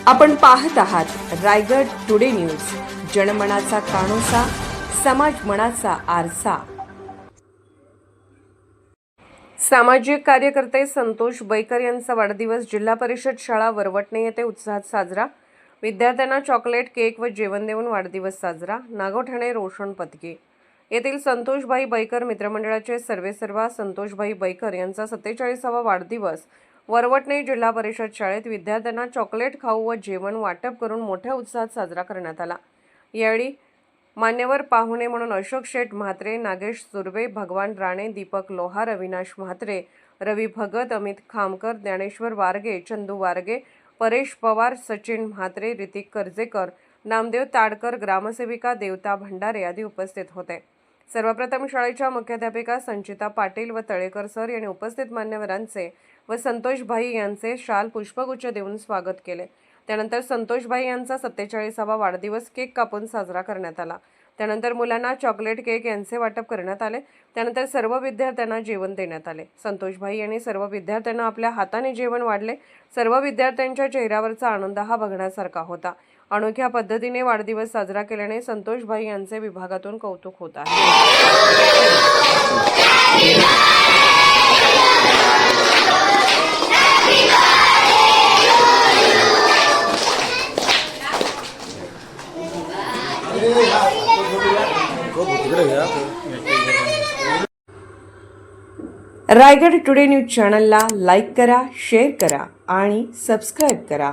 आपण पाहत आहात रायगड टुडे न्यूज, जनमनाचा कानोसा, समाज मनाचा आरसा। सामाजिक कार्यकर्ते संतोष बैकर यांचा वाढदिवस जिल्हा परिषद शाळा वरवटणे येथे उत्साहात साजरा। विद्यार्थ्यांना चॉकलेट, केक व जेवण देऊन वाढदिवस साजरा। नागोठाणे रोशन पत्की येथील संतोषभाई बैकर मित्रमंडळाचे सर्वेसर्वा संतोषभाई बैकर यांचा 47वा वाढदिवस वरवटणे जिल्हा परिषद शाळेत विद्यार्थ्यांना चॉकलेट, खाऊ व जेवण वाटप करून मोठ्या उत्साहात साजरा करण्यात आला। यावेळी मान्यवर पाहुणे म्हणून अशोक शेठ म्हात्रे, नागेश सुर्वे, भगवान राणे, दीपक लोहार, अविनाश म्हात्रे, रवी भगत, अमित खामकर, ज्ञानेश्वर वारगे, चंदू वारगे, परेश पवार, सचिन म्हात्रे, ऋतिक कर्जेकर, नामदेव ताडकर, ग्रामसेविका देवता भंडारे आदी उपस्थित होते। सर्वप्रथम शाळेच्या मुख्याध्यापिका संचिता पाटील व तळेकर सर यांनी उपस्थित मान्यवरांचे व संतोषभाई यांचे शाल पुष्पगुच्छ देऊन स्वागत केले। त्यानंतर संतोषभाई यांचा 47वा वाढदिवस केक कापून साजरा करण्यात आला। त्यानंतर मुलांना चॉकलेट, केक यांचे वाटप करण्यात आले। त्यानंतर सर्व विद्यार्थ्यांना जेवण देण्यात आले। संतोषभाई यांनी सर्व विद्यार्थ्यांना आपल्या हाताने जेवण वाढले। सर्व विद्यार्थ्यांच्या चेहऱ्यावरचा आनंद हा बघण्यासारखा होता। अनोख्या पद्धतीने वाढदिवस साजरा केल्याने संतोषभाई यांचे विभागातून कौतुक होत आहे। रायगड टुडे न्यूज चॅनलला लाईक करा, शेअर करा आणि सबस्क्राईब करा।